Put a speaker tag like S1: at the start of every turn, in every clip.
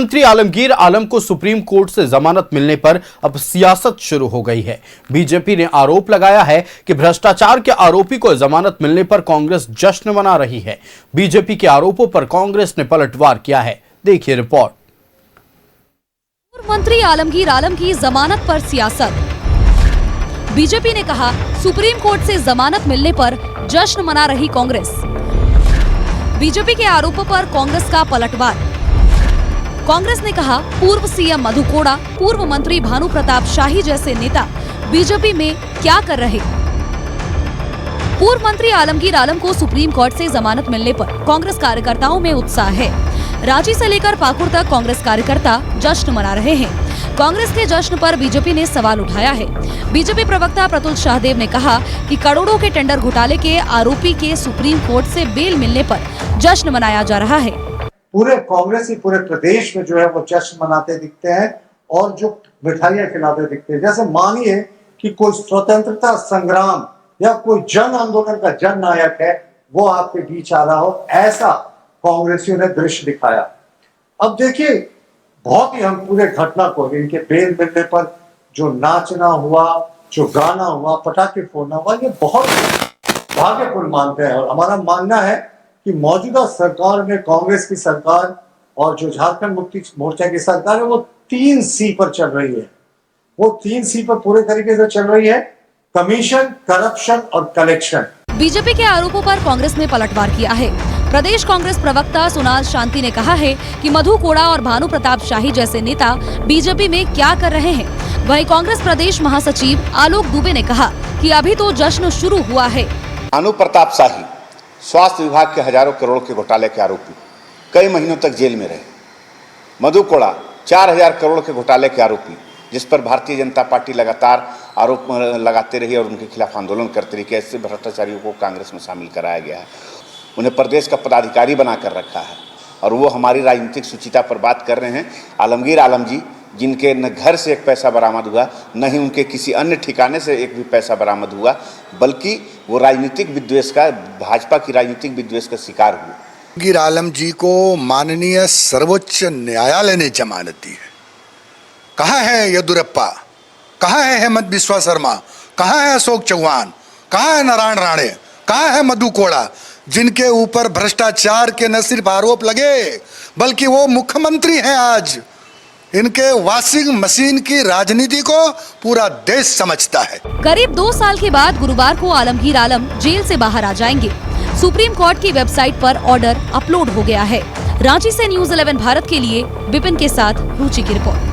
S1: मंत्री आलमगीर आलम को supreme court से जमानत मिलने पर अब सियासत शुरू हो गई है। बीजेपी ने आरोप लगाया है कि भ्रष्टाचार के आरोपी को जमानत मिलने पर कांग्रेस जश्न मना रही है। बीजेपी के आरोपों पर कांग्रेस ने पलटवार किया है। देखिए रिपोर्ट।
S2: पूर्व मंत्री आलमगीर आलम की जमानत पर सियासत। बीजेपी ने कहा सुप्रीम कोर्ट से जमानत मिलने पर जश्न मना रही कांग्रेस। बीजेपी के आरोपों पर कांग्रेस का पलटवार। कांग्रेस ने कहा पूर्व सीएम मधु कोड़ा, पूर्व मंत्री भानु प्रताप शाही जैसे नेता बीजेपी में क्या कर रहे। पूर्व मंत्री आलमगीर आलम को सुप्रीम कोर्ट से जमानत मिलने पर कांग्रेस कार्यकर्ताओं में उत्साह है। रांची से लेकर पाकुड़ तक कांग्रेस कार्यकर्ता जश्न मना रहे हैं। कांग्रेस के जश्न पर बीजेपी ने सवाल उठाया है। बीजेपी प्रवक्ता प्रतुल शाहदेव ने कहा कि करोड़ों के टेंडर घोटाले के आरोपी के सुप्रीम कोर्ट से बेल मिलने पर जश्न मनाया जा रहा है।
S3: पूरे कांग्रेस ही पूरे प्रदेश में जो है वो जश्न मनाते दिखते हैं और जो मिठाइयां खिलाते दिखते हैं। जैसे मानिए कि कोई स्वतंत्रता संग्राम या कोई जन आंदोलन का जन नायक है, वो आपके बीच आ रहा हो, ऐसा कांग्रेसियों ने दृश्य दिखाया। अब देखिए, बहुत ही हम पूरे घटना को, इनके बेल मिलने पर जो नाचना हुआ, जो गाना हुआ, पटाखे फोड़ना हुआ, ये बहुत भाग्यपूर्ण मानते हैं। और हमारा मानना है कि मौजूदा सरकार में, कांग्रेस की सरकार और जो झारखंड मुक्ति मोर्चा की सरकार है, वो 3C पर चल रही है। वो 3C पर पूरे तरीके से चल रही है: कमीशन, करप्शन और कलेक्शन।
S2: बीजेपी के आरोपों पर कांग्रेस ने पलटवार किया है। प्रदेश कांग्रेस प्रवक्ता सोनाल शांति ने कहा है कि मधु कोड़ा और भानु प्रताप शाही जैसे नेता बीजेपी में क्या कर रहे हैं। वहीं कांग्रेस प्रदेश महासचिव आलोक दुबे ने कहा कि अभी तो जश्न शुरू हुआ है।
S4: भानु प्रताप शाही स्वास्थ्य विभाग के हजारों करोड़ के घोटाले के आरोपी कई महीनों तक जेल में रहे। मधु कोड़ा 4000 करोड़ के घोटाले के आरोपी, जिस पर भारतीय जनता पार्टी लगातार आरोप लगाते रही और उनके खिलाफ आंदोलन करती रही कि ऐसे भ्रष्टाचारियों को कांग्रेस में शामिल कराया गया है। उन्हें प्रदेश का पदाधिकारी बनाकर रखा है और वो हमारी राजनीतिक सुचिता पर बात कर रहे हैं। आलमगीर आलम जी, जिनके न घर से एक पैसा बरामद हुआ, न ही उनके किसी अन्य ठिकाने से एक भी पैसा बरामद हुआ, बल्कि वो राजनीतिक विद्वेष का, भाजपा की राजनीतिक विद्वेष का शिकार हुए।
S5: आलमगीर आलम जी को माननीय सर्वोच्च न्यायालय ने जमानत दी है। कहाँ है येदुरप्पा, कहाँ है हेमंत बिस्वा शर्मा, कहाँ है अशोक चौहान, कहाँ है नारायण राणे, कहाँ है मधु कोड़ा, जिनके ऊपर भ्रष्टाचार के न सिर्फ आरोप लगे बल्कि वो मुख्यमंत्री हैं आज। इनके वॉशिंग मशीन की राजनीति को पूरा देश समझता है।
S2: करीब 2 साल के बाद गुरुवार को आलमगीर आलम जेल से बाहर आ जाएंगे। सुप्रीम कोर्ट की वेबसाइट पर ऑर्डर अपलोड हो गया है। रांची से न्यूज़ 11 भारत के लिए विपिन के साथ रुचि की रिपोर्ट।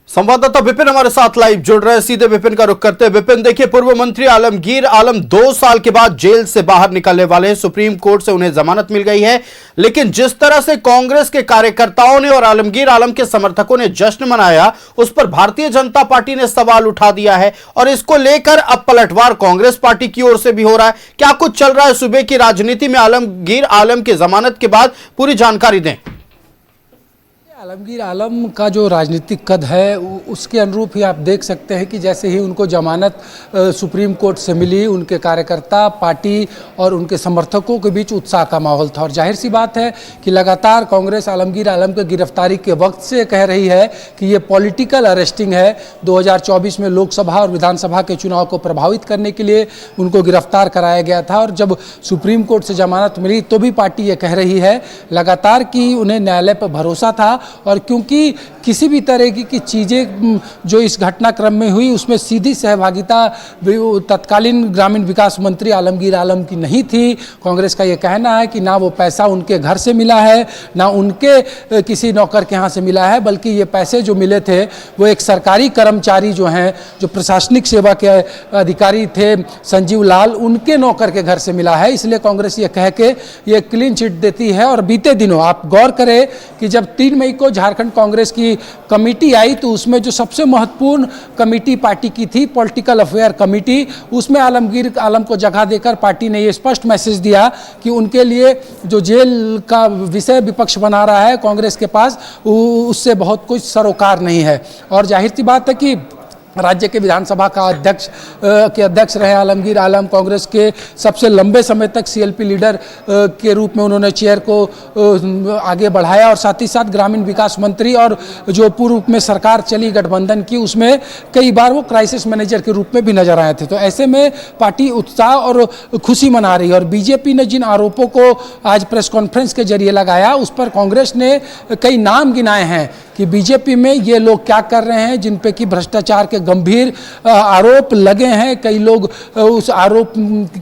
S1: संवाददाता विपिन हमारे साथ लाइव जुड़ रहे हैं। सीधे विपिन का रुख करते हैं। विपिन, देखिए, पूर्व मंत्री आलमगीर आलम 2 साल के बाद जेल से बाहर निकलने वाले हैं। सुप्रीम कोर्ट से उन्हें जमानत मिल गई है, लेकिन जिस तरह से कांग्रेस के कार्यकर्ताओं ने और आलमगीर आलम के समर्थकों ने जश्न मनाया, उस पर भारतीय जनता पार्टी ने सवाल उठा दिया है और इसको लेकर अब पलटवार कांग्रेस पार्टी की ओर से भी हो रहा है। क्या कुछ चल रहा है सूबे की राजनीति में आलमगीर आलम की जमानत के बाद, पूरी जानकारी दें।
S6: आलमगीर आलम का जो राजनीतिक कद है उसके अनुरूप ही आप देख सकते हैं कि जैसे ही उनको जमानत सुप्रीम कोर्ट से मिली, उनके कार्यकर्ता, पार्टी और उनके समर्थकों के बीच उत्साह का माहौल था। और जाहिर सी बात है कि लगातार कांग्रेस आलमगीर आलम के गिरफ्तारी के वक्त से कह रही है कि ये पॉलिटिकल अरेस्टिंग है। 2024 में लोकसभा और विधानसभा के चुनाव को प्रभावित करने के लिए उनको गिरफ्तार कराया गया था। और जब सुप्रीम कोर्ट से जमानत मिली तो भी पार्टी ये कह रही है लगातार कि उन्हें न्यायालय पर भरोसा था, और क्योंकि किसी भी तरह की चीज़ें जो इस घटनाक्रम में हुई उसमें सीधी सहभागिता तत्कालीन ग्रामीण विकास मंत्री आलमगीर आलम की नहीं थी। कांग्रेस का ये कहना है कि ना वो पैसा उनके घर से मिला है, ना उनके किसी नौकर के यहाँ से मिला है, बल्कि ये पैसे जो मिले थे वो एक सरकारी कर्मचारी जो हैं, जो प्रशासनिक सेवा के अधिकारी थे, संजीव लाल, उनके नौकर के घर से मिला है। इसलिए कांग्रेस ये कह के ये क्लीन चिट देती है। और बीते दिनों आप गौर करें कि जब 3 मई को झारखंड कांग्रेस की कमेटी आई तो उसमें जो सबसे महत्वपूर्ण कमेटी पार्टी की थी, पॉलिटिकल अफेयर कमेटी, उसमें आलमगीर आलम को जगह देकर पार्टी ने ये स्पष्ट मैसेज दिया कि उनके लिए जो जेल का विषय विपक्ष बना रहा है कांग्रेस के पास, उससे बहुत कुछ सरोकार नहीं है। और जाहिर सी बात है कि राज्य के विधानसभा का अध्यक्ष रहे आलमगीर आलम, कांग्रेस के सबसे लंबे समय तक सीएलपी लीडर के रूप में उन्होंने चेयर को आगे बढ़ाया और साथ ही साथ ग्रामीण विकास मंत्री, और जो पूर्व में सरकार चली गठबंधन की उसमें कई बार वो क्राइसिस मैनेजर के रूप में भी नजर आए थे। तो ऐसे में पार्टी उत्साह और खुशी मना रही है। और बीजेपी ने जिन आरोपों को आज प्रेस कॉन्फ्रेंस के जरिए लगाया उस पर कांग्रेस ने कई नाम गिनाए हैं कि बीजेपी में ये लोग क्या कर रहे हैं, जिन पे कि भ्रष्टाचार के गंभीर आरोप लगे हैं। कई लोग उस आरोप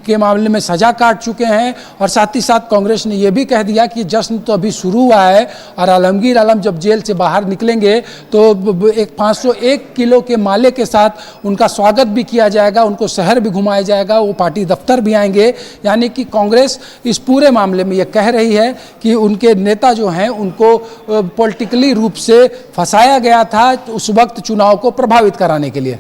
S6: के मामले में सजा काट चुके हैं। और साथ ही साथ कांग्रेस ने यह भी कह दिया कि जश्न तो अभी शुरू हुआ है और आलमगीर आलम जब जेल से बाहर निकलेंगे तो एक 501 किलो के माले के साथ उनका स्वागत भी किया जाएगा, उनको शहर भी घुमाया जाएगा, वो पार्टी दफ्तर भी आएंगे। यानी कि कांग्रेस इस पूरे मामले में ये कह रही है कि उनके नेता जो हैं उनको पॉलिटिकली रूप से फंसाया गया था उस वक्त चुनाव को प्रभावित कराने के लिए।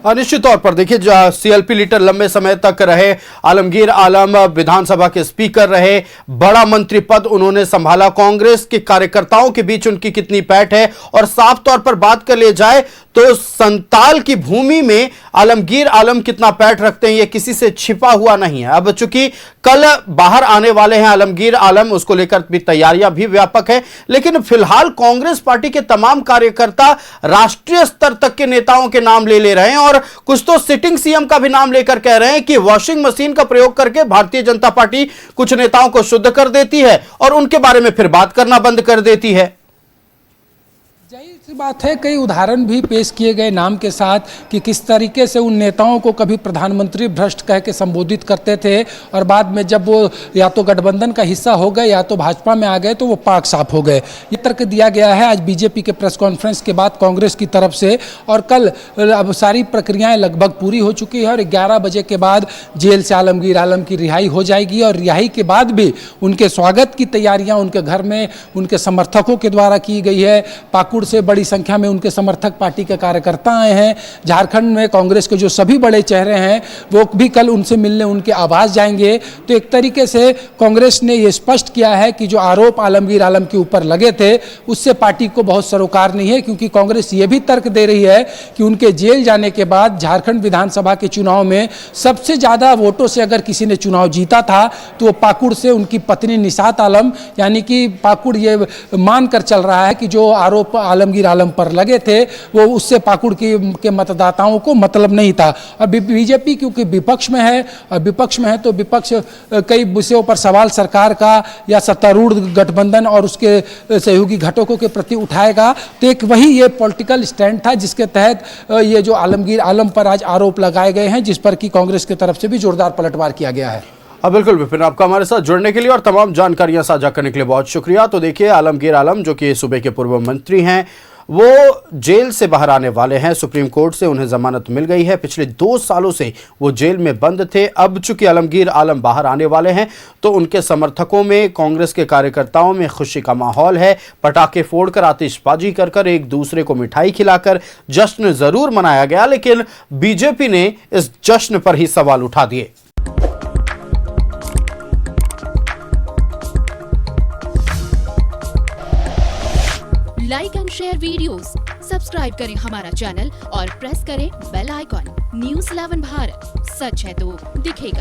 S1: निश्चित तौर पर देखिए, सीएलपी लीडर लंबे समय तक रहे, आलमगीर आलम विधानसभा के स्पीकर रहे, बड़ा मंत्री पद उन्होंने संभाला। कांग्रेस के कार्यकर्ताओं के बीच उनकी कितनी पैठ है, और साफ तौर पर बात कर ले जाए तो संताल की भूमि में आलमगीर आलम कितना पैठ रखते हैं ये किसी से छिपा हुआ नहीं है। अब चूंकि कल बाहर आने वाले हैं आलमगीर आलम, उसको लेकर भी तैयारियां भी व्यापक है, लेकिन फिलहाल कांग्रेस पार्टी के तमाम कार्यकर्ता राष्ट्रीय स्तर तक के नेताओं के नाम ले रहे हैं और कुछ तो सिटिंग सीएम का भी नाम लेकर कह रहे हैं कि वॉशिंग मशीन का प्रयोग करके भारतीय जनता पार्टी कुछ नेताओं को शुद्ध कर देती है और उनके बारे में फिर बात करना बंद कर देती है।
S6: जाहिर सी बात है, कई उदाहरण भी पेश किए गए नाम के साथ कि किस तरीके से उन नेताओं को कभी प्रधानमंत्री भ्रष्ट कह के संबोधित करते थे और बाद में जब वो या तो गठबंधन का हिस्सा हो गए या तो भाजपा में आ गए तो वो पाक साफ हो गए। ये तर्क दिया गया है आज बीजेपी के प्रेस कॉन्फ्रेंस के बाद कांग्रेस की तरफ से। और कल अब सारी प्रक्रियाएं लगभग पूरी हो चुकी है और 11 बजे के बाद जेल से आलमगीर आलम की रिहाई हो जाएगी और रिहाई के बाद भी उनके स्वागत की तैयारियां उनके घर में उनके समर्थकों के द्वारा की गई है। पाकुड़ से बड़ी संख्या में उनके समर्थक पार्टी के कार्यकर्ता आए हैं। झारखंड में कांग्रेस के जो सभी बड़े चेहरे हैं वो भी कल उनसे मिलने उनके आवास जाएंगे। तो एक तरीके से कांग्रेस ने ये स्पष्ट किया है कि जो आरोप आलमगीर आलम के ऊपर लगे थे उससे पार्टी को बहुत सरोकार नहीं है, क्योंकि कांग्रेस ये भी तर्क दे रही है कि उनके जेल जाने के बाद झारखंड विधानसभा के चुनाव में सबसे ज्यादा वोटों से अगर किसी ने चुनाव जीता था तो वो पाकुड़ से उनकी पत्नी निशात आलम, यानी कि पाकुड़ ये मानकर चल रहा है कि जो आरोप आलमगीर आलम पर लगे थे वो उससे पाकुड़ के मतदाताओं को मतलब नहीं था। और बीजेपी क्योंकि विपक्ष में है और विपक्ष में है तो विपक्ष कई विषयों पर सवाल सरकार का या सत्तारूढ़ गठबंधन और उसके सहयोगी घटकों के प्रति उठाएगा। तो एक वही ये पॉलिटिकल स्टैंड था जिसके तहत ये जो आलमगीर आलम पर आज आरोप लगाए गए हैं, जिस पर कि कांग्रेस की तरफ से भी जोरदार पलटवार किया गया है।
S1: बिल्कुल विपिन, आपका हमारे साथ जुड़ने के लिए और तमाम जानकारियां साझा करने के लिए बहुत शुक्रिया। तो देखिए, आलमगीर आलम जो कि सूबे के पूर्व मंत्री हैं वो जेल से बाहर आने वाले हैं। सुप्रीम कोर्ट से उन्हें जमानत मिल गई है। पिछले 2 सालों से वो जेल में बंद थे। अब चूंकि आलमगीर आलम बाहर आने वाले हैं तो उनके समर्थकों में, कांग्रेस के कार्यकर्ताओं में खुशी का माहौल है। पटाखे फोड़कर, आतिशबाजी कर एक दूसरे को मिठाई खिलाकर जश्न जरूर मनाया गया, लेकिन बीजेपी ने इस जश्न पर ही सवाल उठा दिए।
S7: Like and share videos, subscribe करें हमारा चैनल और प्रेस करें बेल आइकॉन। न्यूज़ 11 भारत, सच है तो दिखेगा।